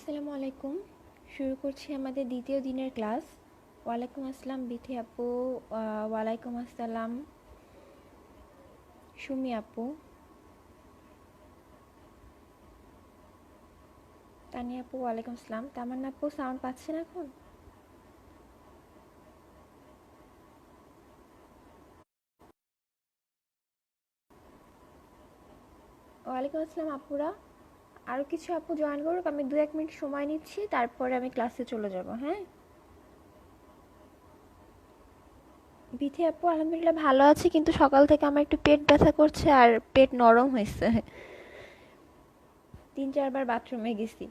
আসসালামু আলাইকুম। শুরু করছি আমাদের দ্বিতীয় দিনের ক্লাস। ওয়ালাইকুম আসসালাম বিথি আপু। ওয়ালাইকুম আসসালাম সুমি আপু। তানিয়া আপু ওয়ালাইকুম আসসালাম। তামান্না আপু সাউন্ড পাচ্ছেন এখন? ওয়ালাইকুম আসসালাম আপুরা। আরও কিছু আপু জয়েন করুক, আমি 2-1 মিনিট সময় নিচ্ছি, তারপরে আমি ক্লাসে চলে যাব। হ্যাঁ, বিথি আপু আলহামদুলিল্লাহ ভালো আছি, কিন্তু সকাল থেকে আমার একটু পেট ব্যথা করছে আর পেট নরম হয়েছে। 3-4 বার বাথরুমে গেছি।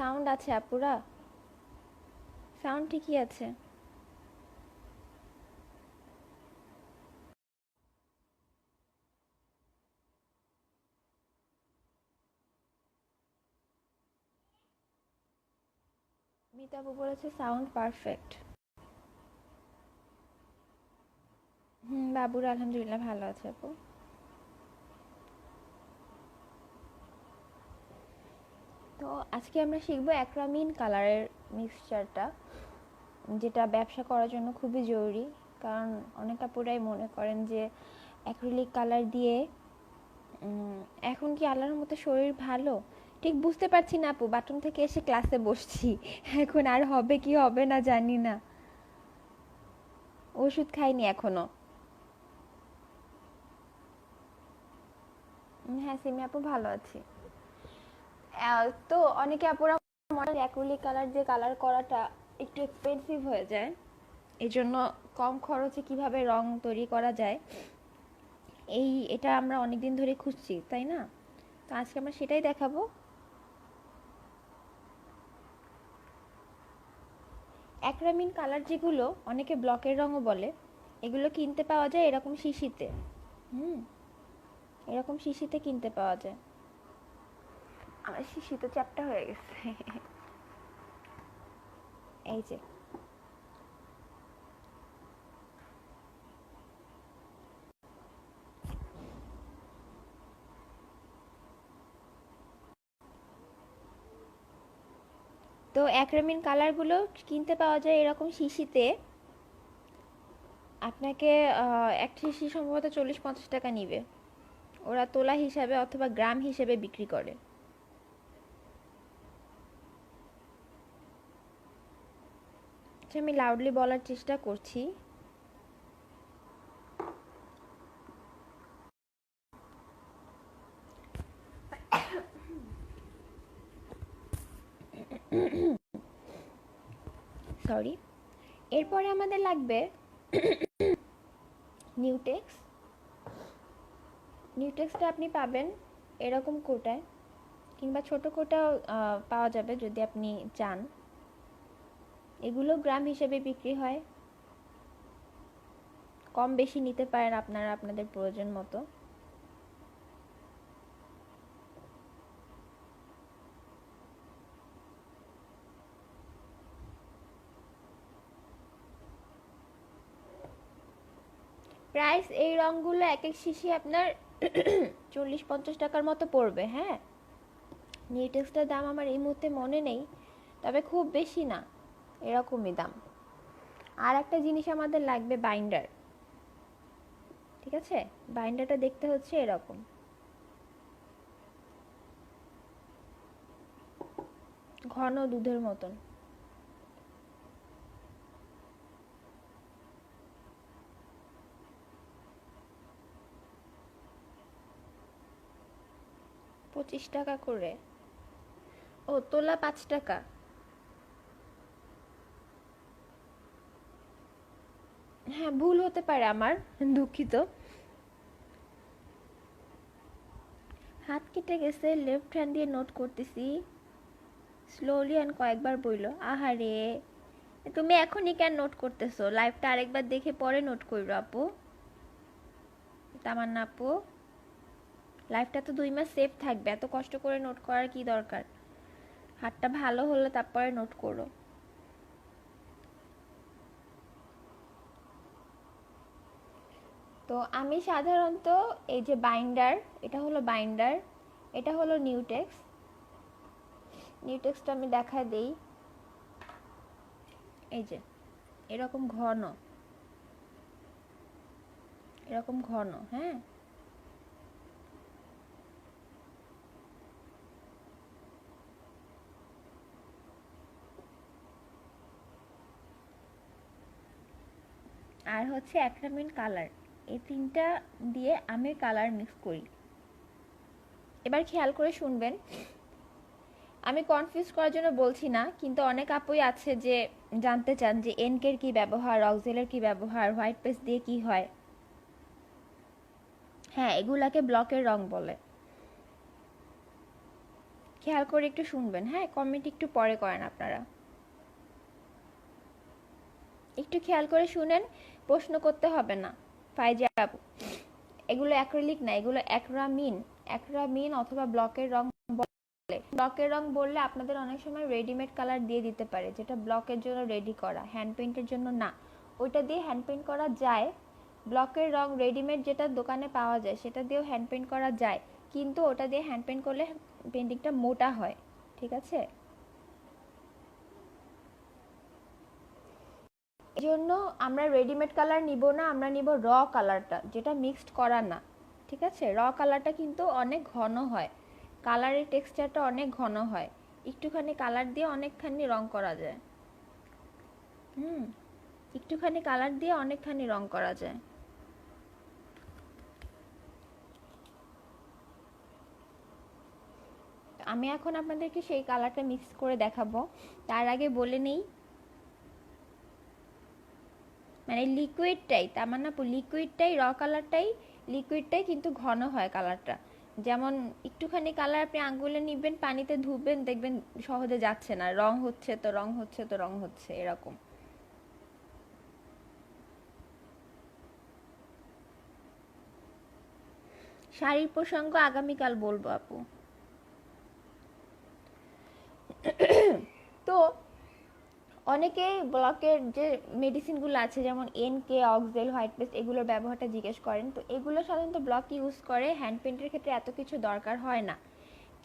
সাউন্ড আছে আপুরা, সাউন্ড ঠিকই আছে। মিতা আপু বলেছে সাউন্ড পারফেক্ট। বাবুর আলহামদুলিল্লাহ ভালো আছে আপু। তো আজকে আমরা শিখবো অ্যাক্রামিন কালারের মিক্সচারটা, যেটা ব্যবসা করার জন্য খুবই জরুরি। কারণ অনেক আপুরাই মনে করেন যে অ্যাক্রিলিক কালার দিয়ে এখন কি আল্লাহর মতো শরীর ভালো, ঠিক বুঝতে পারছি না আপু। বাথরুম থেকে এসে ক্লাসে বসছি, এখন আর হবে কি হবে না জানি না। ওষুধ খাইনি এখনো। হ্যাঁ সিমি আপু ভালো আছি। তো অনেকে আপুরা মনে অ্যাক্রিলিক কালার দিয়ে কালার করাটা একটু এক্সপেন্সিভ হয়ে যায়, এই জন্য কম খরচে কিভাবে রং তৈরি করা যায়, এটা আমরা অনেক দিন ধরে খুঁজছি, তাই না? তো আজকে আমরা সেটাই দেখাবো। অ্যাক্রামিন কালার যেগুলো অনেকে ব্লকের রঙও বলে, এগুলো কিনতে পাওয়া যায় এরকম শিশিতে। হুম, এরকম শিশিতে কিনতে পাওয়া যায়। আমার শিশি তো চ্যাপ্টা হয়ে গেছে। এই যে, তো অ্যাক্রামিন কালারগুলো কিনতে পাওয়া যায় এরকম শিশিতে। আপনাকে একটা শিশি সম্ভবত 40-50 টাকা নিবে। ওরা তোলা হিসাবে অথবা গ্রাম হিসেবে বিক্রি করে। আচ্ছা, আমি লাউডলি বলার চেষ্টা করছি। সরি। এরপরে আমাদের লাগবে নিউটেক্স। নিউটেক্সটা আপনি পাবেন এরকম কোটায়, কিংবা ছোট কোটাও পাওয়া যাবে যদি আপনি চান। এগুলো গ্রাম হিসেবে বিক্রি হয়, কম বেশি নিতে পারেন আপনারা আপনাদের প্রয়োজন মতো। প্রাইস এই রঙগুলো এক এক শিশি আপনার 40-50 টাকার মতো পড়বে। হ্যাঁ, নিউটেক্সটার দাম আমার এই মুহূর্তে মনে নেই, তবে খুব বেশি না, এরকমই দাম। আর একটা জিনিস আমাদের লাগবে, বাইন্ডার। ঠিক আছে, বাইন্ডারটা দেখতে হচ্ছে এরকম, ঘন দুধের মতন। 25 টাকা করে। ও, তোলা 5 টাকা। হ্যাঁ, ভুল হতে পারে আমার, দুঃখিত। হাত কেটে গেছে, লেফট হ্যান্ড দিয়ে নোট করতেছি স্লোলি অ্যান্ড কয়েকবার বইলো। আহারে, তুমি এখনই কেন নোট করতেছো? লাইভটা আরেকবার দেখে পরে নোট করো আপু। তামান্না আপু, লাইফটা তো 2 মাস সেফ থাকবে, এত কষ্ট করে নোট করার কি দরকার? হাতটা ভালো হলে তারপরে নোট করো। তো আমি সাধারণত এই যে বাইন্ডার, এটা হলো বাইন্ডার, এটা হলো নিউটেক্স। নিউটেক্সটা আমি দেখায় দেই, এই যে এরকম ঘন, এরকম ঘন, হ্যাঁ। আর হচ্ছে অ্যাক্রিলিক কালার, এই তিনটা দিয়ে আমি কালার মিক্স করি। এবার খেয়াল করে শুনবেন, আমি কনফিউজ করার জন্য বলছি না, কিন্তু অনেক আপুই আছে যে জানতে চান যে এনকের কি ব্যবহার, অক্সেলের কি ব্যবহার, হোয়াইট পেস্ট দিয়ে কি হয়। হ্যাঁ, এগুলাকে ব্লকের রং বলে। খেয়াল করে একটু শুনবেন, হ্যাঁ, কমেন্ট একটু পরে করেন আপনারা। একটু খেয়াল করে শুনেন, প্রশ্ন করতে হবে না ফাইজা আপু। এগুলো অ্যাক্রিলিক না, এগুলো অ্যাক্রামিন। অ্যাক্রামিন অথবা ব্লকের রং বলে। ব্লকের রং বললে আপনাদের অনেক সময় রেডিমেড কালার দিয়ে দিতে পারে, যেটা ব্লকের জন্য রেডি করা, হ্যান্ড পেইন্টের জন্য না। ওইটা দিয়ে হ্যান্ড পেইন্ট করা যায়। ব্লকের রং রেডিমেড যেটা দোকানে পাওয়া যায় সেটা দিয়েও হ্যান্ড পেইন্ট করা যায়, কিন্তু ওটা দিয়ে হ্যান্ড পেইন্ট করলে পেইন্টিংটা মোটা হয়। ঠিক আছে, এই জন্য আমরা রেডিমেড কালার নিব না, আমরা নিব র কালারটা, যেটা মিক্সড করা না। ঠিক আছে, র কালারটা কিন্তু অনেক ঘন হয়, কালারের টেক্সচারটা অনেক ঘন হয়, একটুখানি কালার দিয়ে অনেকখানি রং করা যায়। হুম, একটুখানি কালার দিয়ে অনেকখানি রং করা যায়। আমি এখন আপনাদেরকে সেই কালারটা মিক্স করে দেখাবো। তার আগে বলে নেই, মানে লিকুইডটাই, তার মানে লিকুইডটাই, র কালারটাই, লিকুইডটাই কিন্তু ঘন হয় কালারটা। যেমন একটুখানি কালার আপনি আঙ্গুলে নিবেন, পানিতে ধুবেন, দেখবেন সহজে যাচ্ছে না, রং হচ্ছে তো রং হচ্ছে তো রং হচ্ছে, এরকম। শাড়ির প্রসঙ্গ আগামীকাল বলবো আপু। তো অনেকে ব্লকের যে মেডিসিনগুলো আছে, যেমন এনকে, অক্সেল, হোয়াইট পেস্ট, এগুলোর ব্যবহারটা জিজ্ঞেস করেন। তো এগুলো সাধারণত ব্লক ইউজ করে, হ্যান্ড পেন্টের ক্ষেত্রে এত কিছু দরকার হয় না।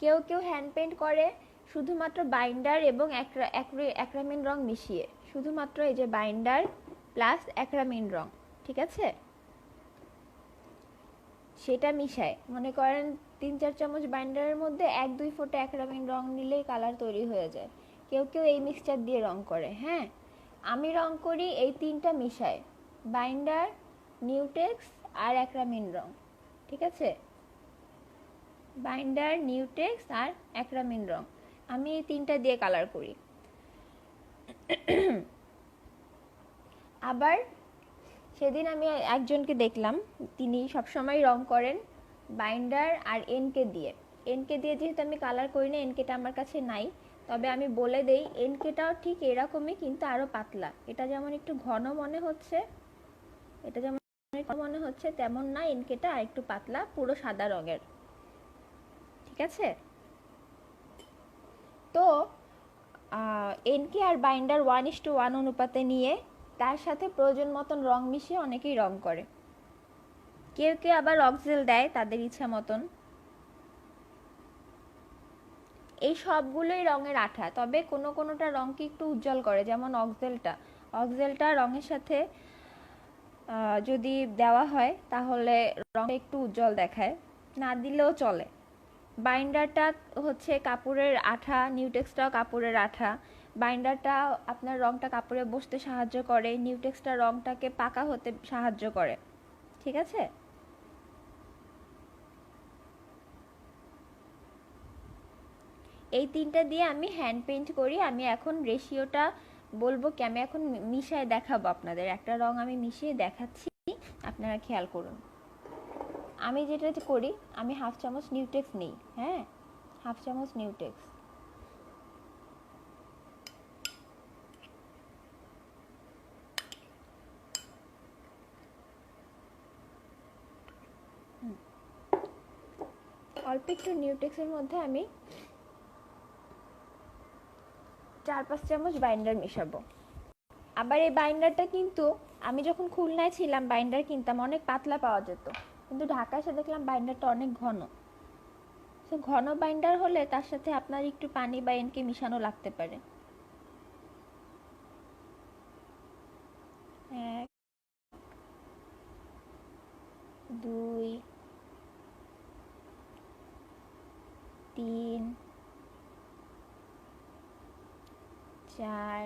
কেউ কেউ হ্যান্ড পেন্ট করে শুধুমাত্র বাইন্ডার এবং অ্যাক্রামিন রং মিশিয়ে, শুধুমাত্র এই যে বাইন্ডার প্লাস অ্যাক্রামিন রং, ঠিক আছে, সেটা মিশায়। মনে করেন 3-4 চামচ বাইন্ডারের মধ্যে 1-2 ফোঁটা অ্যাক্রামিন রং নিলেই কালার তৈরি হয়ে যায়। কেউ কেউ এই মিক্সচার দিয়ে রং করে। হ্যাঁ, আমি রং করি এই তিনটা মিশায়, বাইন্ডার, নিউটেক্স আর অ্যাক্রামিন রং। ঠিক আছে, বাইন্ডার, নিউটেক্স আর অ্যাক্রামিন রং, আমি এই তিনটা দিয়ে কালার করি। আবার সেদিন আমি একজনকে দেখলাম, তিনি সবসময় রং করেন বাইন্ডার আর এনকে দিয়ে। এনকে দিয়ে যেহেতু আমি কালার করি না, এনকেটা আমার কাছে নাই, তবে আমি বলে দেই এনকেটাও ঠিক এরকমই, কিন্তু আরও পাতলা। এটা যেমন একটু ঘন মনে হচ্ছে, এটা যেমন মনে হচ্ছে তেমন না, এনকেটা আর একটু পাতলা, পুরো সাদা রঙের। ঠিক আছে, তো এনকে আর বাইন্ডার 1:1 অনুপাতে নিয়ে তার সাথে প্রয়োজন মতন রং মিশিয়ে অনেকেই রং করে। কেউ কেউ আবার অক্সেল দেয় তাদের ইচ্ছা মতন। এই সবগুলোই রঙের আঠা, তবে কোনো কোনোটা রঙকে একটু উজ্জ্বল করে, যেমন অক্সেলটা। অক্সেলটা রঙের সাথে যদি দেওয়া হয় তাহলে রঙ একটু উজ্জ্বল দেখায়, না দিলেও চলে। বাইন্ডারটা হচ্ছে কাপড়ের আঠা, নিউটেক্সটাও কাপড়ের আঠা। বাইন্ডারটা আপনার রঙটা কাপড়ে বসতে সাহায্য করে, নিউটেক্সটা রঙটাকে পাকা হতে সাহায্য করে। ঠিক আছে, এই তিনটা দিয়ে আমি হ্যান্ড পেইন্ট করি। আমি এখন রেশিওটা বলবো কি, আমি এখন মিশিয়ে দেখাবো আপনাদের, একটা রং আমি মিশিয়ে দেখাচ্ছি, আপনারা খেয়াল করুন। আমি যেটা করি, আমি 1/2 চামচ নিউটেক্স নিই, হ্যাঁ, 1/2 চামচ নিউটেক্স। অল্প একটু নিউটেক্সের মধ্যে আমি 4-5 চামচ বাইন্ডার মেশাবো। আবার এই বাইন্ডারটা কিন্তু আমি যখন খুলনায় ছিলাম বাইন্ডার কিনতাম অনেক পাতলা পাওয়া যেত, কিন্তু ঢাকায় এসে দেখলাম বাইন্ডারটা অনেক ঘন। সো ঘন বাইন্ডার হলে তার সাথে আপনার একটু পানি বা এনকে মিশানো লাগতে পারে। 1 2 3 4।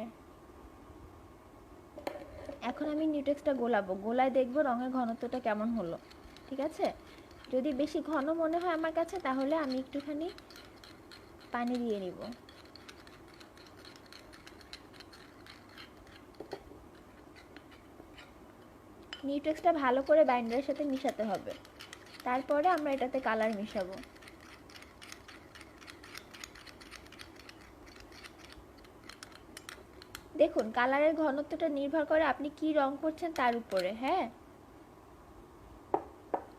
এখন আমি নিউটেক্সটা গোলাবো, গোলায় দেখবো রঙের ঘনত্বটা কেমন হলো। ঠিক আছে, যদি বেশি ঘন মনে হয় আমার কাছে তাহলে আমি একটুখানি পানি দিয়ে নিব। নিউটেক্সটা ভালো করে বাইন্ডারের সাথে মিশাতে হবে, তারপরে আমরা এটাতে কালার মিশাবো। দেখুন কালারের ঘনত্বটা নির্ভর করে আপনি কি রং করছেন তার উপরে, হ্যাঁ,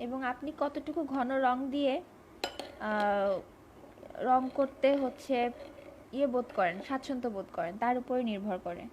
এবং আপনি কতটুকু ঘন রং দিয়ে রং করতে হচ্ছে বোধ করেন, স্বাচ্ছন্দ্য বোধ করেন, তার উপরে নির্ভর করে।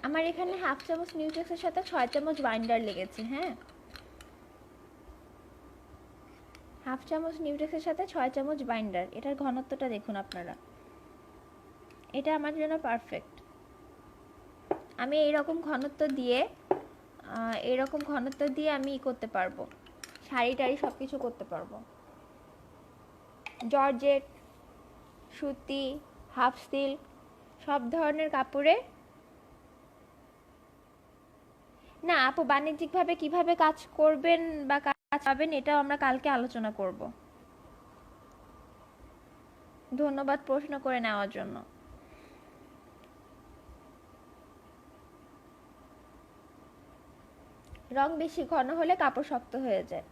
আমার এখানে 1/2 চামচ নিউটেক্সের সাথে 6 চামচ বাইন্ডার লেগেছে। হ্যাঁ, 1/2 চামচ নিউটেক্সের সাথে 6 চামচ বাইন্ডার। এটার ঘনত্বটা দেখুন আপনারা, এটা আমার জন্য পারফেক্ট। আমি এইরকম ঘনত্ব দিয়ে আমি করতে পারবো, শাড়ি টাড়ি সব কিছু করতে পারবো। জর্জেট, সুতি, হাফ সিল্ক সব ধরনের কাপড়ে। না আপু, বাণিজ্যিকভাবে কিভাবে কাজ করবেন বা কাজ পাবেন এটাও আমরা কালকে আলোচনা করব। ধন্যবাদ প্রশ্ন করে নেওয়ার জন্য। রং বেশি ঘন হলে কাপড় শক্ত হয়ে যায়,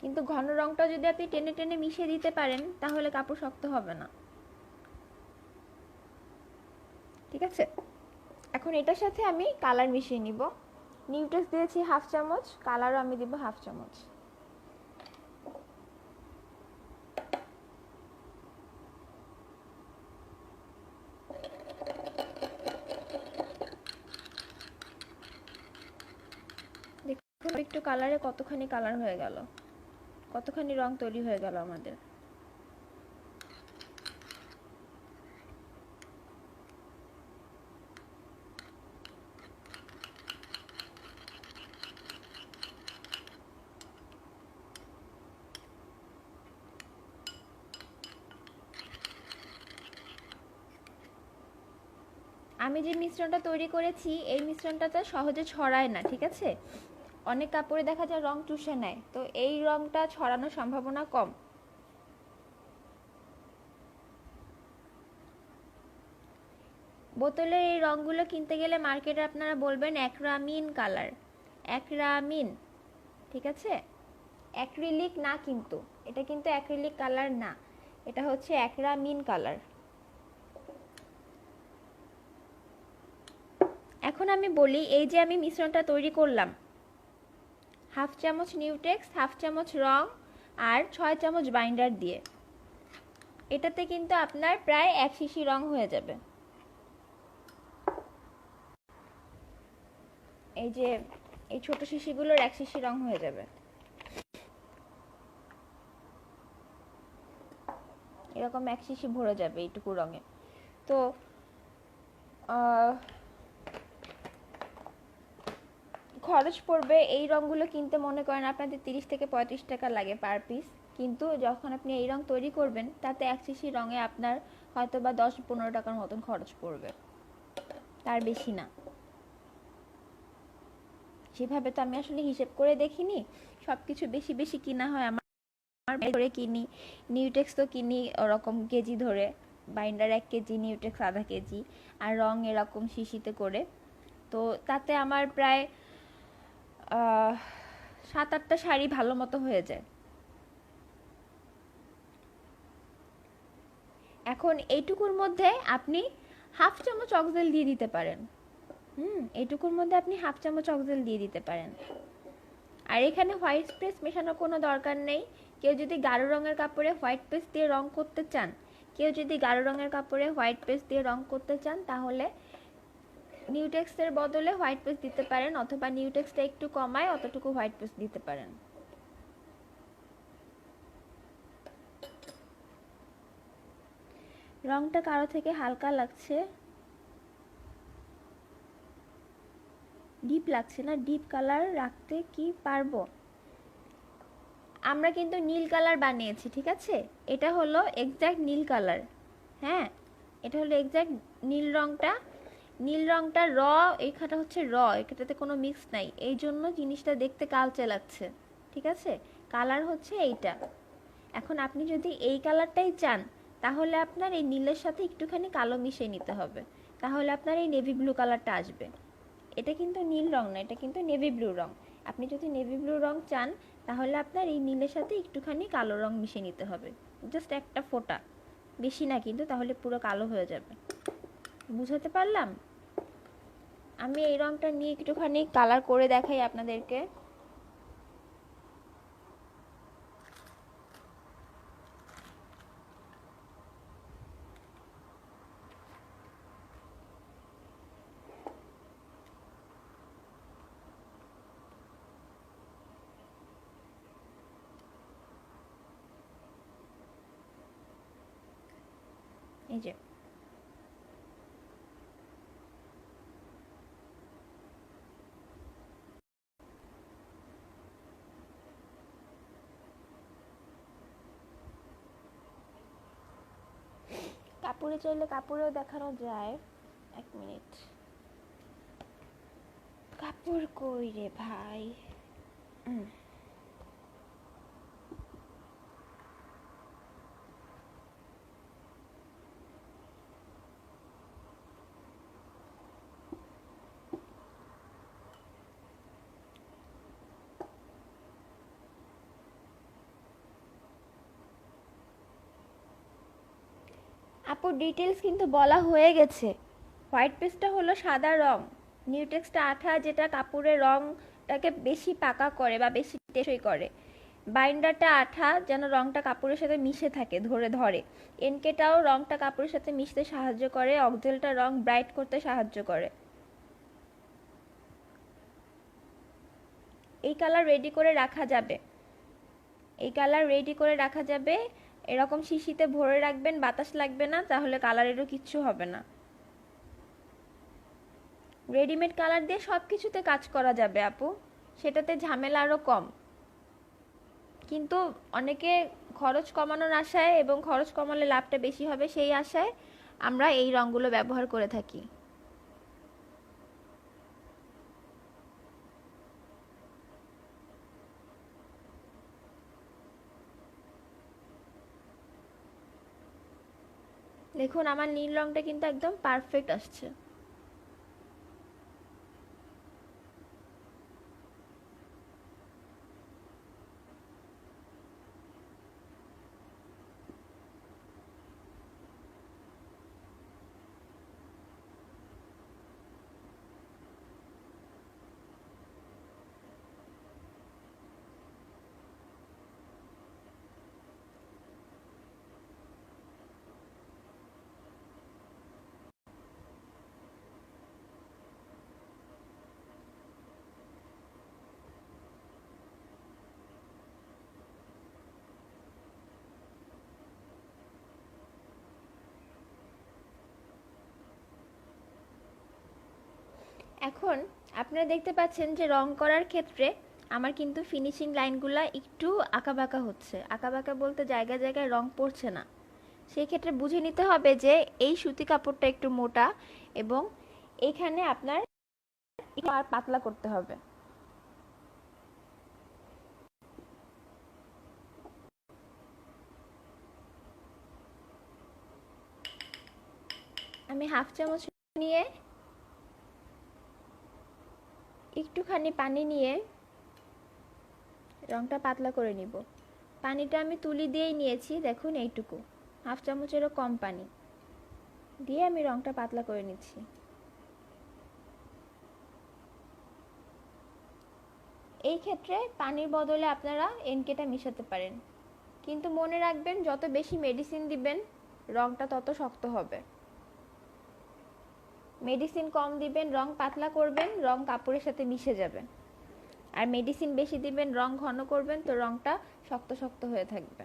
কিন্তু ঘন রংটা যদি আপনি টেনে টেনে মিশিয়ে দিতে পারেন তাহলে কাপড় শক্ত হবে না। ঠিক আছে, এখন এটার সাথে আমি কালার মিশিয়ে নিব। নিউটেক্স দিয়েছি 1/2 চামচ, কালারও আমি দিব 1/2 চামচ। দেখুন একটু কালারে কতখানি কালার হয়ে গেল, কতখানি রং তৈরি হয়ে গেল আমাদের। আমি যে মিশ্রণটা তৈরি করেছি এই মিশ্রণটা তো সহজে ছড়ায় না, ঠিক আছে, অনেক কাপড়ে দেখা যায় রং চুষে নেয়, তো এই রংটা ছড়ানোর সম্ভাবনা কম। বোতলের এই রংগুলো কিনতে গেলে মার্কেটে আপনারা বলবেন অ্যাক্রামিন কালার, অ্যাক্রামিন, ঠিক আছে, অ্যাক্রিলিক না, কিন্তু এটা কিন্তু অ্যাক্রিলিক কালার না, এটা হচ্ছে অ্যাক্রামিন কালার। এখন আমি বলি, এই যে আমি মিশ্রণটা তৈরি করলাম 1/2 চামচ নিউটেক্স, 1/2 চামচ রং আর 6 চামচ বাইন্ডার দিয়ে, এটাতে কিন্তু আপনার প্রায় 1 শিশি রং হয়ে যাবে। এই যে এই ছোট শিশিগুলোর 1 শিশি রং হয়ে যাবে, এরকম 1 শিশি ভরে যাবে এইটুকু রঙে। তো খরচ পড়বে এই রঙগুলো কিনতে মনে করেন আপনাদের 30 থেকে 35 টাকা লাগে পার পিস, কিন্তু যখন আপনি এই রং তৈরি করবেন তাতে 1 শিশি রঙে আপনার হয়তো বা 10-15 টাকার মতন খরচ পড়বে, তার বেশি না। সেভাবে তো আমি আসলে হিসেব করে দেখিনি, সব কিছু বেশি বেশি কিনা হয় আমার, করে কিনি, নিউটেক্স তো কিনি ওরকম কেজি ধরে, বাইন্ডার 1 কেজি, নিউটেক্স আধা কেজি, আর রং এরকম শিশিতে করে। তো তাতে আমার প্রায় 7-8টা শাড়ি ভালো মতো হয়ে যায়। এখন এইটুকুর মধ্যে আপনি হাফ চামচ অক্সেল দিয়ে দিতে পারেন। এইটুকুর মধ্যে আপনি হাফ চামচ অক্সেল দিয়ে দিতে পারেন। আর এখানে হোয়াইট পেস্ট মেশানোর কোনো দরকার নেই। কেউ যদি গাঢ় রঙের কাপড়ে হোয়াইট পেস্ট দিয়ে রং করতে চান, তাহলে নিউটেক্সের বদলে হোয়াইট পেস্ট দিতে পারেন, অথবা নিউটেক্সটা একটু কমায় অতটুকু হোয়াইট পেস্ট দিতে পারেন। রংটা কারো থেকে হালকা লাগছে, ডিপ লাগছে না? ডিপ কালার রাখতে কি পারবো? আমরা কিন্তু নীল কালার বানিয়েছি, ঠিক আছে? এটা হলো এক্স্যাক্ট নীল কালার। হ্যাঁ, এটা হলো এক্স্যাক্ট নীল রংটা। নীল রংটা র, এইখানটা হচ্ছে র, এটাতে কোনো মিক্স নাই, এই জন্য জিনিসটা দেখতে কালচে লাগছে, ঠিক আছে? কালার হচ্ছে এইটা। এখন আপনি যদি এই কালারটাই চান, তাহলে আপনার এই নীলের সাথে একটুখানি কালো মিশিয়ে নিতে হবে, তাহলে আপনার এই নেভি ব্লু কালারটা আসবে। এটা কিন্তু নীল রং না, এটা কিন্তু নেভি ব্লু রং। আপনি যদি নেভি ব্লু রং চান, তাহলে আপনার এই নীলের সাথে একটুখানি কালো রং মিশিয়ে নিতে হবে, জাস্ট একটা ফোঁটা, বেশি না কিন্তু, তাহলে পুরো কালো হয়ে যাবে। বুঝাতে পারলাম? আমি এই রংটা নিয়ে একটুখানি কালার করে দেখাই আপনাদেরকে। এই যে কাপড়ে চাইলে কাপড়েও দেখানো যায়। 1 মিনিট, কাপড় কই রে ভাই? আপু ডিটেলস কিন্তু বলা হয়ে গেছে। হোয়াইট পেস্টটা হলো সাদা রং, নিউটেক্সটা আঠা, যেটা কাপড়ের রংটাকে বেশি পাকা করে বা বেশি টেকসই করে। বাইন্ডারটা আঠা, যেন রংটা কাপড়ের সাথে মিশে থাকে, ধরে। এনকেটাও রংটা কাপড়ের সাথে মিশতে সাহায্য করে, অক্সেলটা রং ব্রাইট করতে সাহায্য করে। এই কালার রেডি করে রাখা যাবে, এরকম শিশিতে ভরে রাখবেন, বাতাস লাগবে না, তাহলে কালারেরও কিচ্ছু হবে না। রেডিমেড কালার দিয়ে সব কিছুতে কাজ করা যাবে আপু, সেটাতে ঝামেলা আরও কম। কিন্তু অনেকে খরচ কমানোর আশায়, এবং খরচ কমালে লাভটা বেশি হবে সেই আশায় আমরা এই রঙগুলো ব্যবহার করে থাকি। দেখুন আমার নীল রংটা কিন্তু একদম পারফেক্ট আসছে। এখন আপনারা দেখতে পাচ্ছেন যে রং করার ক্ষেত্রে আমার কিন্তু ফিনিশিং লাইনগুলো একটু আঁকাবাঁকা হচ্ছে। আঁকাবাঁকা বলতে জায়গায় জায়গায় রং পড়ছে না। সেই ক্ষেত্রে বুঝে নিতে হবে যে এই সুতি কাপড়টা একটু মোটা, এবং এখানে আপনার একটু আর পাতলা করতে হবে। আমি হাফ চামচ নিয়ে একটুখানি পানি নিয়ে রংটা পাতলা করে নিব। পানিটা আমি তুলি দিয়েই নিয়েছি, দেখুন এইটুকু, হাফ চামচেরও কম পানি দিয়ে আমি রংটা পাতলা করে নিচ্ছি। এই ক্ষেত্রে পানির বদলে আপনারা এনকেটা মিশাতে পারেন, কিন্তু মনে রাখবেন যত বেশি মেডিসিন দিবেন রংটা তত শক্ত হবে। মেডিসিন কম দিবেন, রং পাতলা করবেন, রং কাপড়ের সাথে মিশে যাবে। আর মেডিসিন বেশি দিবেন, রং ঘন করবেন, তো রংটা শক্ত শক্ত হয়ে থাকবে।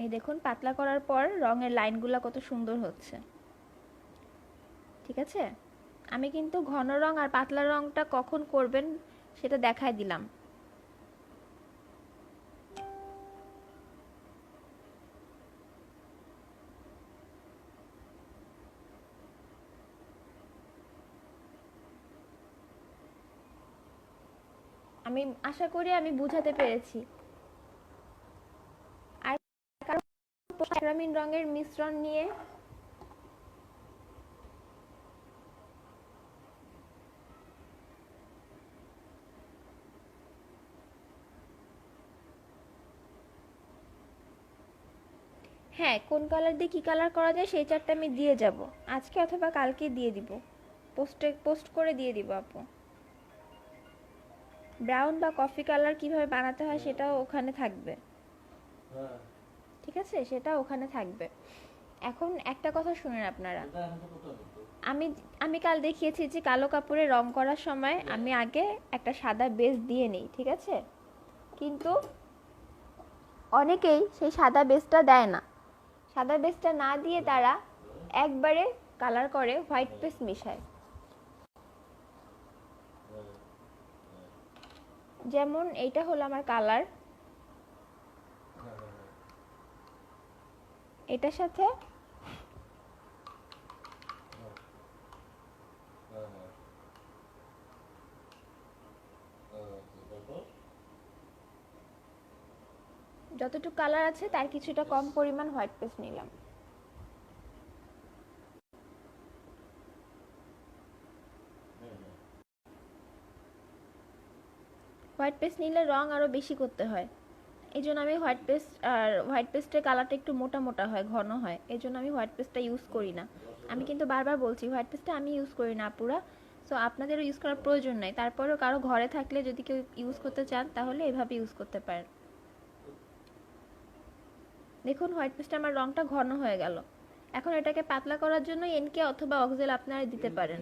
এই দেখুন পাতলা করার পর রঙের লাইনগুলো কত সুন্দর হচ্ছে। ঠিক আছে, আমি কিন্তু ঘন রং আর পাতলা রংটা কখন করবেন সেটা দেখাই দিলাম। আমি আশা করি আমি বুঝাতে পেরেছি। আর কারণ গ্রামীণ রঙের মিশ্রণ নিয়ে হ্যাঁ, কোন কালার দিয়ে কি কালার করা যায় সেই চারটা আমি দিয়ে যাব আজকে অথবা কালকে দিয়ে দিব, পোস্ট করে দিয়ে দিব আপু। ব্রাউন বা কফি কালার কিভাবে বানাতে হয় সেটাও ওখানে থাকবে। ঠিক আছে, সেটা ওখানে থাকবে। এখন একটা কথা শুনেন আপনারা, আমি আমি কাল দেখিয়েছি যে কালো কাপড়ে রং করার সময় আমি আগে একটা সাদা বেস দিয়ে নিই, ঠিক আছে, কিন্তু অনেকেই সেই সাদা বেসটা দেয় না। সাদা বেসটা না দিয়ে তারা একবারে কালার করে হোয়াইট পেস্ট মিশায়। যেমন এইটা হলো আমার কালার, এটার সাথে যতটুকু কালার আছে তার কিছুটা কম পরিমাণ হোয়াইট পেস্ট নিলাম। হোয়াইট পেস্ট নিলে রং আরও বেশি করতে হয়, এই জন্য আমি হোয়াইট পেস্টের কালারটা একটু মোটা মোটা হয়, ঘন হয়, এই জন্য আমি হোয়াইট পেস্টটা ইউজ করি না। আমি কিন্তু বারবার বলছি হোয়াইট পেস্টটা আমি ইউজ করি না আপুরা, সো আপনাদেরও ইউজ করার প্রয়োজন নাই। তারপরেও কারো ঘরে থাকলে যদি কেউ ইউজ করতে চান তাহলে এভাবে ইউজ করতে পারেন। দেখুন হোয়াইট পেস্টে আমার রংটা ঘন হয়ে গেল। এখন এটাকে পাতলা করার জন্য এনকে অথবা অক্সেল আপনারা দিতে পারেন।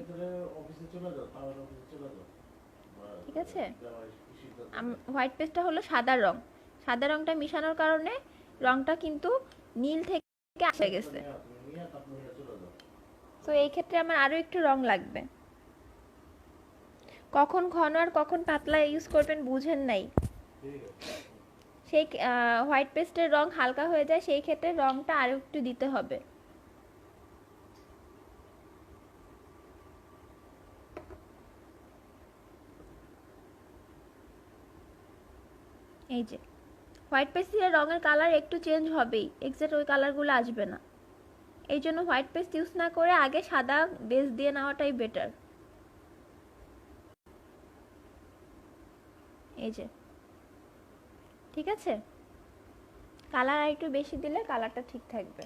ঠিক আছে, হোয়াইট পেস্টটা হলো সাদা রং, সাদা রংটা মিশানোর কারণে রংটা কিন্তু নীল থেকে আসে গেছে। তো এই ক্ষেত্রে আমার আরও একটু রং লাগবে। কখন ঘন আর কখন পাতলা ইউজ করবেন বুঝেন নাই, সেই হোয়াইট পেস্টের রং হালকা হয়ে যায়, সেই ক্ষেত্রে রংটা আরও একটু দিতে হবে। এই যে হোয়াইট পেস্ট দিয়ে রঙের কালার একটু চেঞ্জ হবেই, এক্সাক্ট ওই কালারগুলো আসবে না। এই জন্য হোয়াইট পেস্ট ইউজ না করে আগে সাদা বেস দিয়ে নেওয়াটাই বেটার। এই যে ঠিক আছে, কালার আর একটু বেশি দিলে কালারটা ঠিক থাকবে।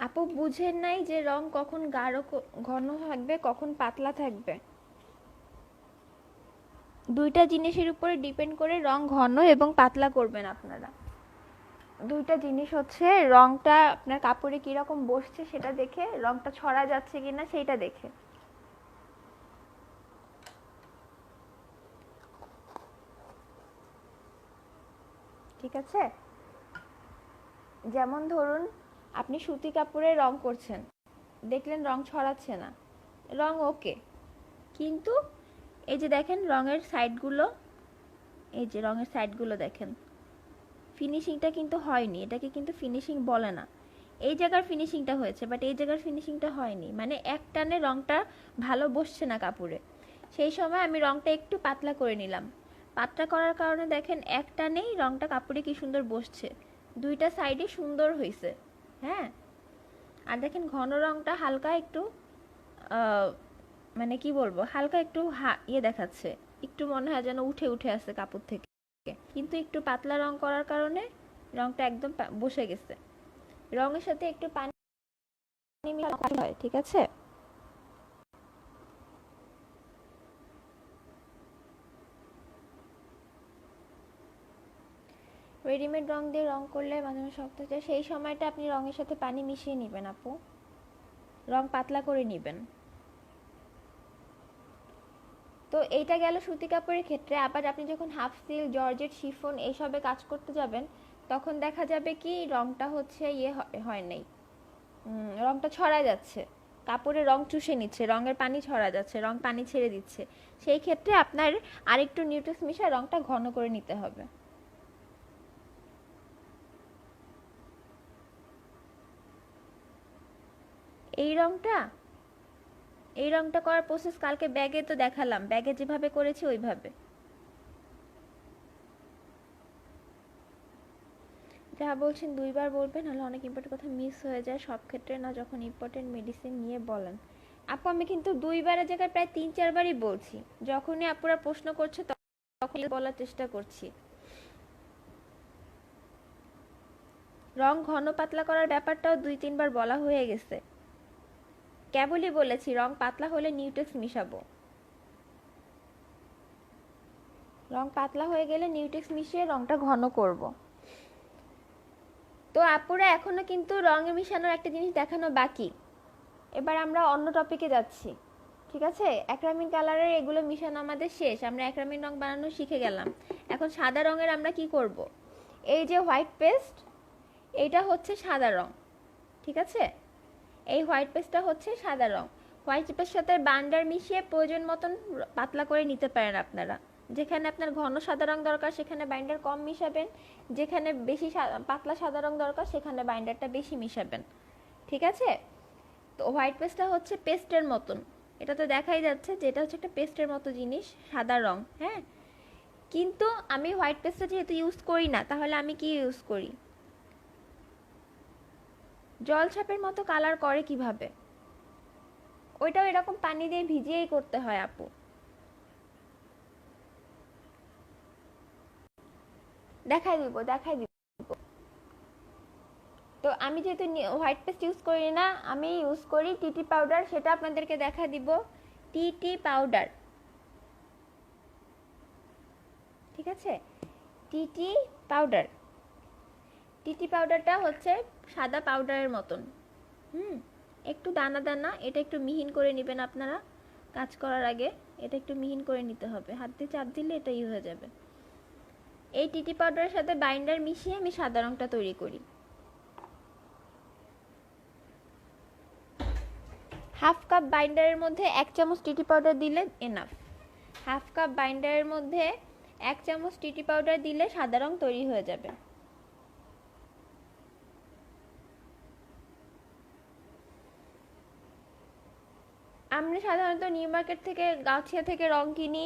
আপু বুঝেন নাই যে রং কখন গাঢ় ঘন থাকবে কখন পাতলা থাকবে, দুইটা জিনিসের উপরে ডিপেন্ড করে রং ঘন এবং পাতলা করবেন আপনারা। দুইটা জিনিস হচ্ছে রংটা আপনার কাপড়ে কিরকম বসছে সেটা দেখে, রংটা ছড়া যাচ্ছে কিনা সেইটা দেখে। ঠিক আছে, যেমন ধরুন আপনি সুতি কাপড়ে রং করছেন, দেখলেন রং ছড়াচ্ছে না, রং ওকে, কিন্তু এই যে দেখেন রঙের সাইডগুলো, এই যে রঙের সাইডগুলো দেখেন, ফিনিশিংটা কিন্তু হয়নি, এটাকে কিন্তু ফিনিশিং বলে না। এই জায়গার ফিনিশিংটা হয়েছে, বাট এই জায়গার ফিনিশিংটা হয়নি, মানে এক টানে রংটা ভালো বসছে না কাপড়ে। সেই সময় আমি রংটা একটু পাতলা করে নিলাম, পাতলা করার কারণে দেখেন এক টানেই রংটা কাপড়ে কি সুন্দর বসছে, দুইটা সাইডে সুন্দর হয়েছে। হ্যাঁ, আর দেখেন ঘন রংটা হালকা একটু মানে কি বলবো, হালকা একটু ইয়ে দেখাচ্ছে, একটু মনে হয় যেন উঠে উঠে আসছে কাপড় থেকে, কিন্তু একটু পাতলা রং করার কারণে রংটা একদম বসে গেছে। রঙের সাথে একটু পানি মিশানো হয়, ঠিক আছে। রেডিমেড রং দিয়ে রং করলে মাঝে মাঝে শক্ত হয়ে যায়, সেই সময়টা আপনি রঙের সাথে পানি মিশিয়ে নেবেন আপু, রং পাতলা করে নেবেন। তো এইটা গেল সুতি কাপড়ের ক্ষেত্রে। আবার আপনি যখন হাফ সিল্ক, জর্জেট, শিফন এইসবে কাজ করতে যাবেন, তখন দেখা যাবে কি রংটা হচ্ছে ইয়ে হয় নাই, রংটা ছড়া যাচ্ছে, কাপড়ে রং চুষে নিচ্ছে, রঙের পানি ছড়া যাচ্ছে, রং পানি ছেড়ে দিচ্ছে। সেই ক্ষেত্রে আপনার আরেকটু নিউট্রেক্স মিশিয়ে রংটা ঘন করে নিতে হবে। এই রংটা, এই রংটা করার প্রসেস কালকে ব্যাগে তো দেখালাম, ব্যাগে যেভাবে করেছি ওইভাবে। যা বলছেন দুইবার বলবেন, নাহলে অনেক ইম্পর্টেন্ট কথা মিস হয়ে যায়, সব ক্ষেত্রে না, যখন ইম্পর্টেন্ট মেডিসিন নিয়ে বলেন। আপু আমি কিন্তু দুইবারের জায়গায় প্রায় 3-4বারই বলছি, যখনই আপুরা প্রশ্ন করছে তখনই বলার চেষ্টা করছি। রং ঘন পাতলা করার ব্যাপারটাও 2-3বার বলা হয়ে গেছে, কেবলই বলেছি রং পাতলা হলে নিউটেক্স মিশাবো, রং পাতলা হয়ে গেলে নিউটেক্স মিশিয়ে রংটা ঘন করব। তো আপুরা এখনো কিন্তু রঙে মিশানোর একটা জিনিস দেখানো বাকি, এবার আমরা অন্য টপিকে যাচ্ছি, ঠিক আছে। অ্যাক্রামিন কালারের এগুলো মিশানো আমাদের শেষ, আমরা অ্যাক্রামিন রং বানানো শিখে গেলাম। এখন সাদা রঙের আমরা কি করব, এই যে হোয়াইট পেস্ট, এইটা হচ্ছে সাদা রং, ঠিক আছে। এই হোয়াইট পেস্টটা হচ্ছে সাদা রং, হোয়াইট পেস্টের সাথে বান্ডার মিশিয়ে প্রয়োজন মতন পাতলা করে নিতে পারেন আপনারা। যেখানে আপনার ঘন সাদা রং দরকার সেখানে বাইন্ডার কম মিশাবেন, যেখানে বেশি পাতলা সাদা রং দরকার সেখানে বাইন্ডারটা বেশি মিশাবেন, ঠিক আছে। তো হোয়াইট পেস্টটা হচ্ছে পেস্টের মতন, এটা তো দেখাই যাচ্ছে যে এটা হচ্ছে একটা পেস্টের মতো জিনিস, সাদা রং। হ্যাঁ, কিন্তু আমি হোয়াইট পেস্টটা যেহেতু ইউজ করি না, তাহলে আমি কি ইউজ করি, জল ছাপের মতো কালার করে কিভাবে, ওইটাও এরকম পানি দিয়ে ভিজিয়েই করতে হয় আপু। দেখাই দিব, দেখাই দিব। তো আমি যেহেতু হোয়াইট পেস্ট ইউজ করি না, আমি ইউজ করি টিটি পাউডার, সেটা আপনাদেরকে দেখা দিব। টিটি পাউডার, ঠিক আছে, টিটি পাউডার। টিটি পাউডারটা হচ্ছে সাদা পাউডারের মতন, একটু দানা দানা, এটা একটু মিহিন করে নেবেন আপনারা কাজ করার আগে, এটা একটু মিহিন করে নিতে হবে, হাত দিয়ে চাপ দিলে এটা হয়ে যাবে। এই টিটি পাউডারের সাথে বাইন্ডার মিশিয়ে আমি সাদা রংটা তৈরি করি। হাফ কাপ বাইন্ডারের মধ্যে 1 চামচ টিটি পাউডার দিলে এনাফ, হাফ কাপ বাইন্ডারের মধ্যে 1 চামচ টিটি পাউডার দিলে সাদা রং তৈরি হয়ে যাবে। আমরা সাধারণত নিউ মার্কেট থেকে, গাছিয়া থেকে রং কিনি,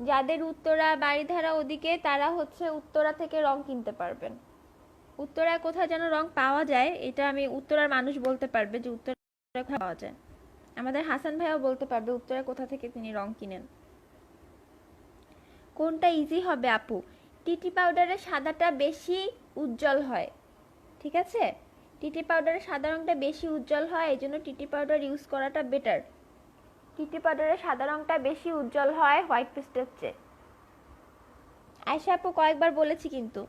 যাদের উত্তরা বাড়িধারা ওদিকে তারা হচ্ছে উত্তরা থেকে রং কিনতে পারবেন। উত্তরায় কোথায় যেন রং পাওয়া যায়, এটা আমি উত্তরার মানুষ বলতে পারবে যে উত্তরা কোথায় পাওয়া যায়, আমাদের হাসান ভাইও বলতে পারবে উত্তরা কোথা থেকে তিনি রং কিনেন। কোনটা ইজি হবে আপু, টিটি পাউডারের সাদাটা বেশি উজ্জ্বল হয়, ঠিক আছে, টিটি পাউডারের সাদা রংটা বেশি উজ্জ্বল হয়, এই জন্য টিটি পাউডার ইউজ করাটা বেটার। টিটি পাউডারের সাদা রংটা বেশি উজ্জ্বল হয় হোয়াইট পেস্টের চেয়ে। আয়শা আপু কয়েকবার বলেছি কিন্তু।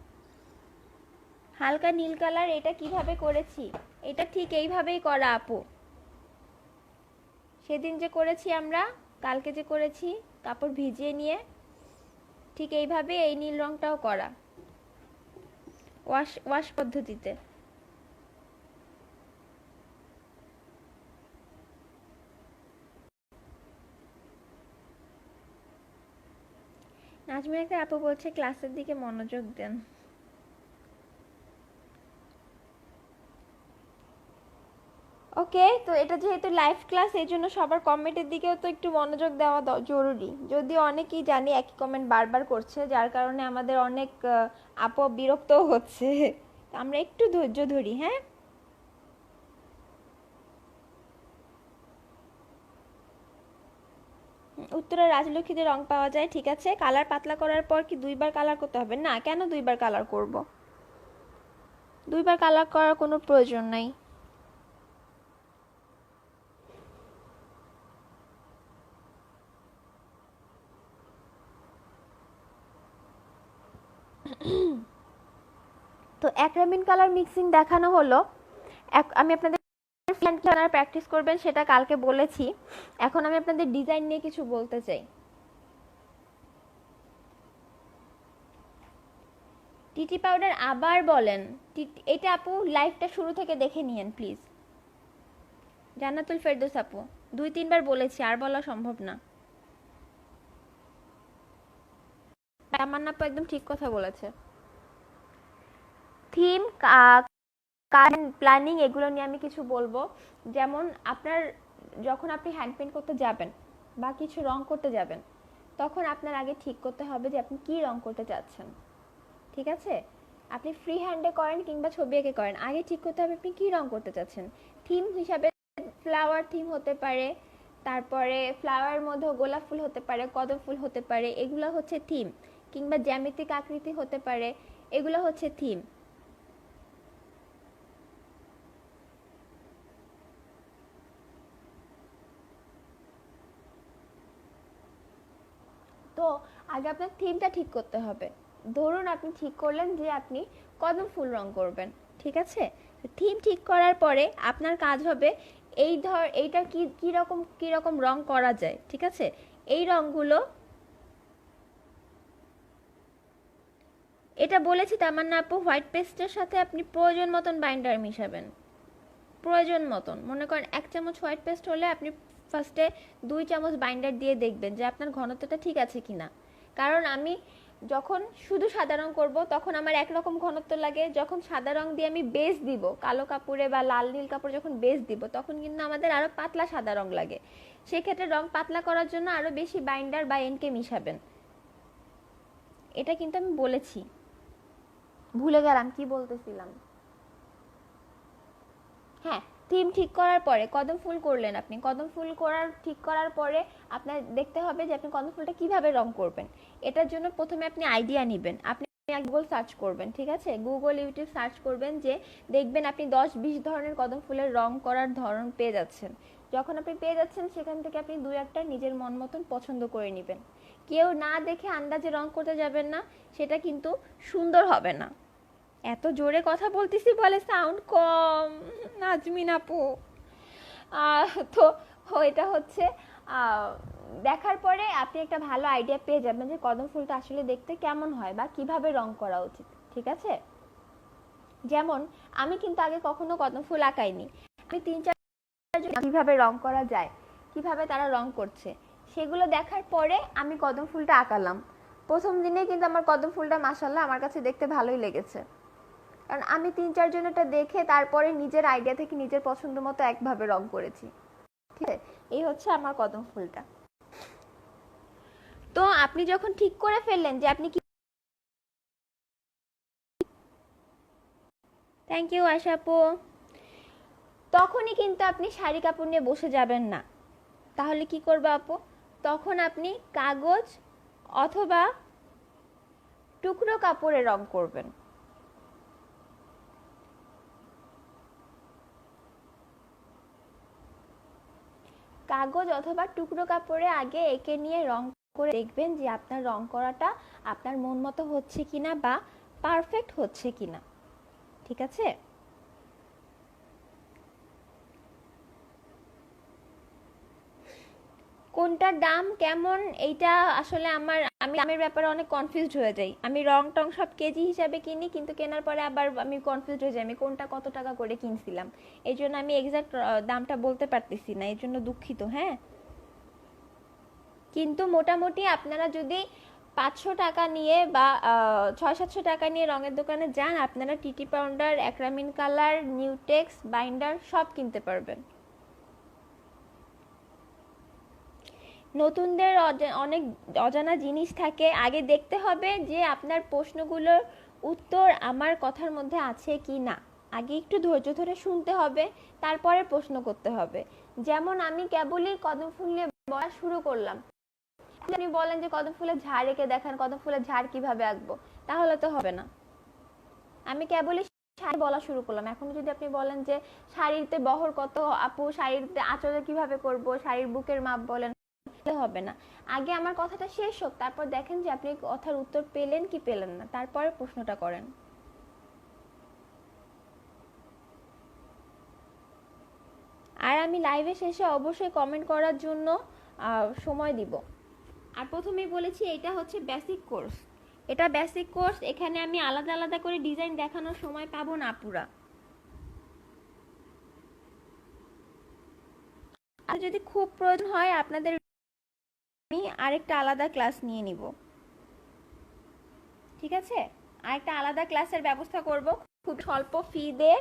হালকা নীল কালার, এটা কিভাবে করেছি, এটা ঠিক এইভাবেই করা আপু, সেদিন যে করেছি আমরা, কালকে যে করেছি কাপড় ভিজিয়ে নিয়ে, ঠিক এইভাবে এই নীল রংটাও করা, ওয়াশ পদ্ধতিতে। নাজমিন একটা আপু বলছে ক্লাসের দিকে মনোযোগ দেন। ওকে, তো এটা যেহেতু লাইভ ক্লাস এই জন্য সবার কমেন্টের দিকেও তো একটু মনোযোগ দেওয়া জরুরি। যদিও অনেকেই জানি একই কমেন্ট বারবার করছে, যার কারণে আমাদের অনেক আপু বিরক্তও হচ্ছে। আমরা একটু ধৈর্য ধরি, হ্যাঁ। উত্তরা রাজলক্ষ্মীতে রং পাওয়া যায়, ঠিক আছে। কালার পাতলা করার পর কি 2বার কালার করতে হবে? না, কেন 2বার কালার করব? 2বার কালার করার কোনো প্রয়োজন নাই। তো অ্যাক্রামিন কালার মিক্সিং দেখানো হলো। আমি আপনাদের প্র্যাকটিস করবেন সেটা কালকে বলেছি। এখন আমি আপনাদের ডিজাইন নিয়ে কিছু বলতে চাই। টিটি পাউডার আবার বলেন? এটা আপু লাইভটা শুরু থেকে দেখে নিয়েন প্লিজ। জান্নাতুল ফেরদৌস আপু 2-3বার বলেছি, আর বলা সম্ভব না। তামান্না আপু একদম ঠিক কথা বলেছে। থিম, প্ল্যানিং এগুলো নিয়ে আমি কিছু বলবো। যেমন যখন আপনি হ্যান্ড পেইন্ট করতে যাবেন বা কিছু রং করতে যাবেন, তখন আপনার আগে ঠিক করতে হবে যে আপনি কি রং করতে চাচ্ছেন, ঠিক আছে। আপনি ফ্রি হ্যান্ডে করেন কিংবা ছবি এঁকে করেন, আগে ঠিক করতে হবে আপনি কি রং করতে চাচ্ছেন। থিম হিসাবে ফ্লাওয়ার থিম হতে পারে, তারপরে ফ্লাওয়ারের মধ্যে গোলাপ ফুল হতে পারে, কদম ফুল হতে পারে, এগুলো হচ্ছে থিম। কিংবা জ্যামিতিক আকৃতি হতে পারে, এগুলো হচ্ছে থিম। তো আগে আপনার থিমটা ঠিক করতে হবে। ধরুন আপনি ঠিক করলেন যে আপনি কদম ফুল রং করবেন, ঠিক আছে। থিম ঠিক করার পরে আপনার কাজ হবে এইটা কি রকম রং করা যায়, ঠিক আছে। এই রংগুলো এটা বলেছি তামান্না আপু, হোয়াইট পেস্টের সাথে আপনি প্রয়োজন মতন বাইন্ডার মিশাবেন। প্রয়োজন মতন মনে করেন 1 চামচ হোয়াইট পেস্ট হলে আপনি ফার্স্টে 2 চামচ বাইন্ডার দিয়ে দেখবেন যে আপনার ঘনত্বটা ঠিক আছে কিনা। কারণ আমি যখন শুধু সাদা রং করব তখন আমার একরকম ঘনত্ব লাগে, যখন সাদা রং দিয়ে আমি বেস দিব কালো কাপড়ে বা লাল নীল কাপড়ে, যখন বেস দিব তখন কিন্তু আমাদের আরও পাতলা সাদা রং লাগে। সেক্ষেত্রে রং পাতলা করার জন্য আরও বেশি বাইন্ডার বা এনকে মিশাবেন। এটা কিন্তু আমি বলেছি, ভুলে গেলাম কি বলতেছিলাম। হ্যাঁ, থিম ঠিক করার পরে কদম ফুল করলেন, আপনি কদম ফুল ঠিক করার পরে আপনার দেখতে হবে যে আপনি কদম ফুলটা কিভাবে রং করবেন। এটার জন্য প্রথমে আপনি আইডিয়া নেবেন। আপনি গুগল সার্চ করবেন, ঠিক আছে। গুগল ইউটিউব সার্চ করবেন, যে দেখবেন আপনি 10-20 ধরনের কদম ফুলের রং করার ধরন পেয়ে যাচ্ছেন। যখন আপনি পেয়ে যাচ্ছেন সেখান থেকে আপনি 2-1টা নিজের মন মতন পছন্দ করে নেবেন। কেউ না দেখে আন্দাজে রং করতে যাবেন না, সেটা কিন্তু সুন্দর হবে না। এত জোরে কথা বলতেছি বলে সাউন্ড কম, নাজমিন আপু। তো এটা হচ্ছে দেখার পরে আপনি একটা ভালো আইডিয়া পেয়ে যাবেন যে কদম ফুলটা আসলে দেখতে কেমন হয় বা কিভাবে রং করা উচিত, ঠিক আছে। যেমন আমি কিন্তু আগে কখনো কদম ফুল আঁকাইনি। আমি 3-4 কিভাবে রং করা যায়, কিভাবে তারা রং করছে, সেগুলো দেখার পরে আমি কদম ফুলটা আঁকালাম। প্রথম দিনে কিন্তু আমার কদম ফুলটা মাশাআল্লাহ আমার কাছে দেখতে ভালোই লেগেছে, কারণ আমি 3-4 জনেরটা দেখে তারপরে নিজের আইডিয়া থেকে নিজের পছন্দ মতো একভাবে রং করেছি, ঠিক আছে। এই হচ্ছে আমার কদম ফুলটা। তো আপনি যখন ঠিক করে ফেললেন যে আপনি কি, থ্যাংক ইউ আশা আপু, তখনই কিন্তু আপনি শাড়ি কাপড় নিয়ে বসে যাবেন না। তাহলে কি করবে আপু? তখন আপনি কাগজ অথবা টুকরো কাপড়ে রং করবেন। কাগজ অথবা টুকরো কাপড়ে আগে এঁকে নিয়ে রং করে দেখবেন যে আপনার রং করাটা আপনার মন মতো হচ্ছে কিনা বা পারফেক্ট হচ্ছে কিনা, ঠিক আছে। কোনটার দাম কেমন এইটা আসলে আমি দামের ব্যাপারে অনেক কনফিউজড হয়ে যাই। আমি রং টং সব কেজি হিসাবে কিনি, কিন্তু কেনার পরে আবার আমি কনফিউজড হয়ে যাই আমি কোনটা কত টাকা করে কিনছিলাম। এই জন্য আমি এক্সাক্ট দামটা বলতে পারতেছি না, এর জন্য দুঃখিত, হ্যাঁ। কিন্তু মোটামুটি আপনারা যদি 500 টাকা নিয়ে বা 600-700 টাকা নিয়ে রঙের দোকানে যান, আপনারা টিটি পাউডার, অ্যাক্রামিন কালার, নিউটেক্স, বাইন্ডার সব কিনতে পারবেন। নতুনদের অনেক অজানা জিনিস থাকে, আগে দেখতে হবে যে আপনার প্রশ্নগুলোর উত্তর আমার কথার মধ্যে আছে কি না। আগে একটু ধৈর্য ধরে শুনতে হবে, তারপরে প্রশ্ন করতে হবে। যেমন আমি কেবলই কদম ফুল নিয়ে বলা শুরু করলাম, আপনি বলেন যে কদম ফুলের ঝাড় এঁকে দেখান, কদম ফুলের ঝাড় কিভাবে আঁকবো, তাহলে তো হবে না। আমি কেবলই শাড়ি বলা শুরু করলাম, এখন যদি আপনি বলেন যে শাড়িতে বহর কত আপু, শাড়িতে আঁচলে কিভাবে করব, শাড়ির বুকের মাপ বলেন, হবে না। আগে আমার কথাটা শেষ হোক, তারপর দেখেন যে আপনি কথার উত্তর পেলেন কি পেলেন না, তারপরে প্রশ্নটা করেন। আর আমি লাইভে শেষে অবশ্যই কমেন্ট করার জন্য সময় দিব। আর প্রথমেই বলেছি এটা হচ্ছে বেসিক কোর্স, এটা বেসিক কোর্স, এখানে আমি আলাদা আলাদা করে ডিজাইন দেখানোর সময় পাবো না পুরা। আর যদি খুব প্রয়োজন হয় আপনাদের আমি আরেকটা আলাদা ক্লাস নিয়ে নিব, ঠিক আছে? আরেকটা আলাদা ক্লাসের ব্যবস্থা করব, খুব স্বল্প ফি দিয়ে।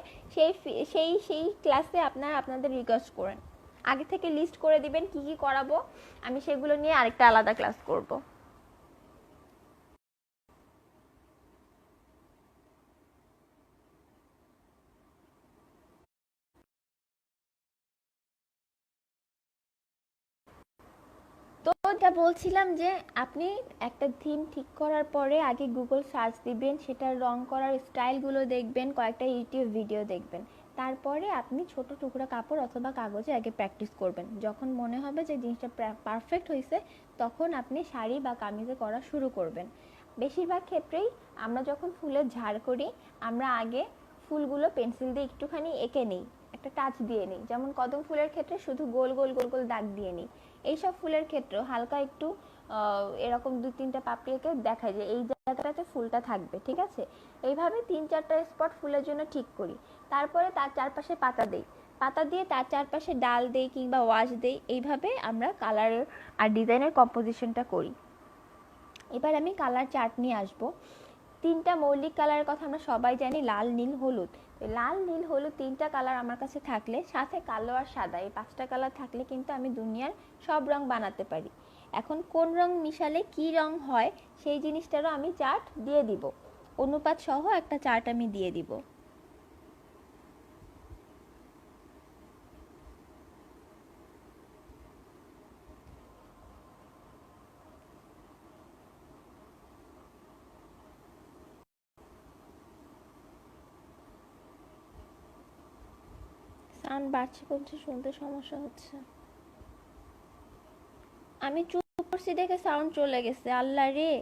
সেই ক্লাসে আপনারা আপনাদের রিকোয়েস্ট করেন, আগে থেকে লিস্ট করে দিবেন কি কি করাবো, আমি সেগুলো নিয়ে আরেকটা আলাদা ক্লাস করব। তো যা বলছিলাম যে আপনি একটা থিম ঠিক করার পরে আগে গুগল সার্চ দিবেন, সেটার রং করার স্টাইলগুলো দেখবেন, কয়েকটা ইউটিউব ভিডিও দেখবেন, তারপরে আপনি ছোট টুকরা কাপড় অথবা কাগজে আগে প্র্যাকটিস করবেন। যখন মনে হবে যে জিনিসটা পারফেক্ট হয়েছে, তখন আপনি শাড়ি বা কামিজে করা শুরু করবেন। বেশিরভাগ ক্ষেত্রেই আমরা যখন ফুলের ঝাড় করি, আমরা আগে ফুলগুলো পেন্সিল দিয়ে একটুখানি এঁকে নিই, একটা টাচ দিয়ে নিই। যেমন কদম ফুলের ক্ষেত্রে শুধু গোল গোল গোল গোল দাগ দিয়ে নিই, এইসব ফুলের ক্ষেত্রেও হালকা একটু এরকম 2-3টা পাপড়ি এঁকে দেখায় যে এই জায়গাটাতে ফুলটা থাকবে, ঠিক আছে? এইভাবে 3-4টা স্পট ফুলের জন্য ঠিক করি, তারপরে তার চারপাশে পাতা দেই, পাতা দিয়ে তার চারপাশে ডাল দেই কিংবা ওয়াশ দেই। এইভাবে আমরা কালারের আর ডিজাইনের কম্পোজিশনটা করি। এবার আমি কালার চার্ট নিয়ে আসবো। 3টা মৌলিক কালারের কথা আমরা সবাই জানি, লাল, নীল, হলুদ। লাল, নীল, হলুদ 3টা কালার আমার কাছে থাকলে, সাথে কালো আর সাদা, এই 5টা কালার থাকলে কিন্তু আমি দুনিয়ার সব রং বানাতে পারি। এখন কোন রং মিশালে কি রং হয় সেই জিনিসটারও আমি চার্ট দিয়ে দিব, অনুপাত সহ একটা চার্ট আমি দিয়ে দিব। সাউন্ড বাড়ছে কমছে শুনতে সমস্যা হচ্ছে। আমি চুপ করছি দেখে সাউন্ড চলে গেছে, আল্লাহ রে।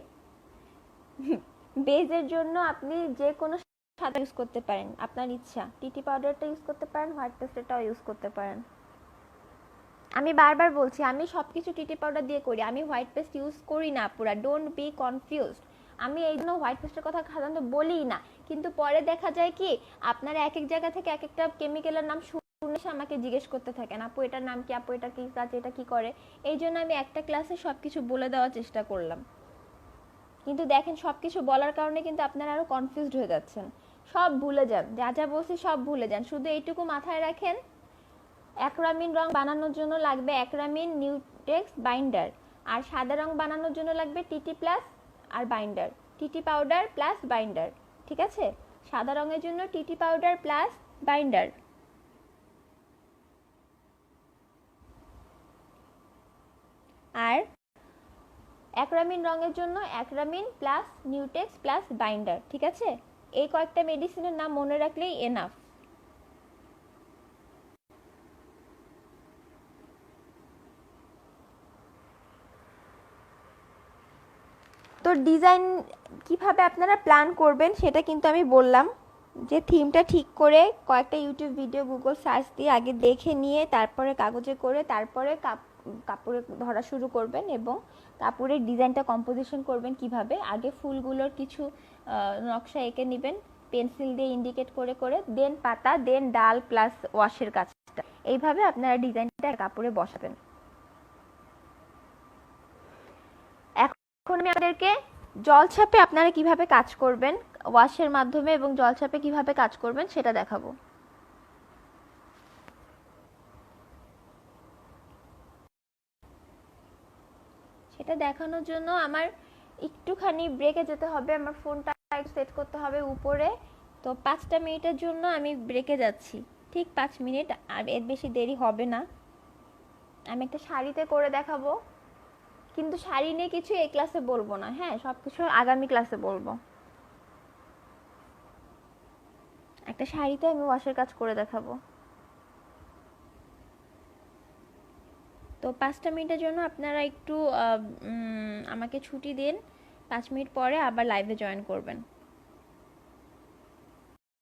বেজের জন্য আপনি যে কোনো সাদা ইউজ করতে পারেন, আপনার ইচ্ছা। টিটি পাউডারটা ইউজ করতে পারেন, হোয়াইট পেস্টটাও ইউজ করতে পারেন। আমি বারবার বলছি আমি সবকিছু টিটি পাউডার দিয়ে করি, আমি হোয়াইট পেস্ট ইউজ করি না পুরা, ডোন্ট বি কনফিউজড। আমি এই জন্য হোয়াইট পেস্টের কথা সাধারণত বলিই না, কিন্তু পরে দেখা যায় কি আপনারা এক এক জায়গা থেকে এক একটা কেমিক্যালের নাম শুনে আমাকে জিজ্ঞেস করতে থাকেন, আপু এটার নাম কি, আপু এটা কি কাজ, এটা কি করে। এই জন্য আমি একটা ক্লাসে সবকিছু বলে দেওয়ার চেষ্টা করলাম, কিন্তু দেখেন সবকিছু বলার কারণে কিন্তু আপনারা আরো কনফিউজড হয়ে যাচ্ছেন, সব ভুলে যান, যা যা বলছি সব ভুলে যান। শুধু এইটুকু মাথায় রাখেন, অ্যাক্রামিন রং বানানোর জন্য লাগবে অ্যাক্রামিন, নিউটেক্স, বাইন্ডার। আর সাদা রং বানানোর জন্য লাগবে টিটি প্লাস আর binder, TT powder plus binder, ঠিক আছে? সাদা রঙের জন্য টিটি পাউডার প্লাস বাইন্ডার। আর অ্যাক্রামিন রঙের জন্য Acramin plus Newtex plus binder, ঠিক আছে? এই কয়েকটা মেডিসিনের নাম মনে রাখলেই এনাফ। তো ডিজাইন কিভাবে আপনারা প্ল্যান করবেন সেটা কিন্তু আমি বললাম, যে থিমটা ঠিক করে কয়েকটা ইউটিউব ভিডিও গুগল সার্চ দিয়ে আগে দেখে নিয়ে তারপরে কাগজে করে তারপরে কাপড়ে ধরা শুরু করবেন, এবং কাপড়ের ডিজাইনটা কম্পোজিশন করবেন কিভাবে। আগে ফুলগুলোর কিছু নকশা এঁকে নেবেন পেন্সিল দিয়ে ইন্ডিকেট করে করে, দেন পাতা, দেন ডাল প্লাস ওয়াশের কাজটা। এইভাবে আপনারা ডিজাইনটা কাপড়ে বসাবেন। এখন এখন আমি আপনাদেরকে জলছাপে আপনারা কিভাবে কাজ করবেন, ওয়াশের মাধ্যমে এবং জলছাপে কিভাবে কাজ করবেন সেটা দেখাবো। সেটা দেখানোর জন্য আমার একটুখানি ব্রেকে যেতে হবে, আমার ফোনটা সেট করতে হবে উপরে। তো 5টা মিনিটের জন্য আমি ব্রেকে যাচ্ছি, ঠিক 5 মিনিট, আর এর বেশি দেরি হবে না। আমি একটা শাড়িতে করে দেখাবো, কিন্তু শাড়ি নিয়ে কিছু এই ক্লাসে বলবো না, হ্যাঁ, সব কিছু আগামী ক্লাসে বলবো। একটা শাড়িতে আমি ওয়াশের কাজ করে দেখাবো। তো 5টা মিনিটের জন্য আপনারা একটু আমাকে ছুটি দিন, 5 মিনিট পরে আবার লাইভে জয়েন করবেন।